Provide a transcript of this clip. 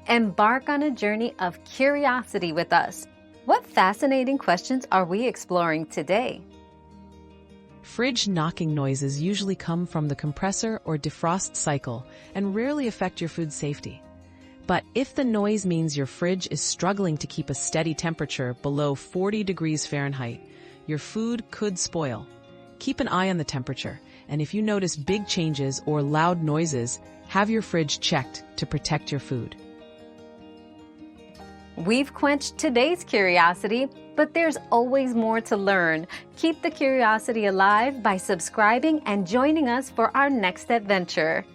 Embark on a journey of curiosity with us. What fascinating questions are we exploring today? Fridge knocking noises usually come from the compressor or defrost cycle and rarely affect your food safety. But if the noise means your fridge is struggling to keep a steady temperature below 40 degrees Fahrenheit, your food could spoil. Keep an eye on the temperature, and if you notice big changes or loud noises, have your fridge checked to protect your food. We've quenched today's curiosity, but there's always more to learn. Keep the curiosity alive by subscribing and joining us for our next adventure.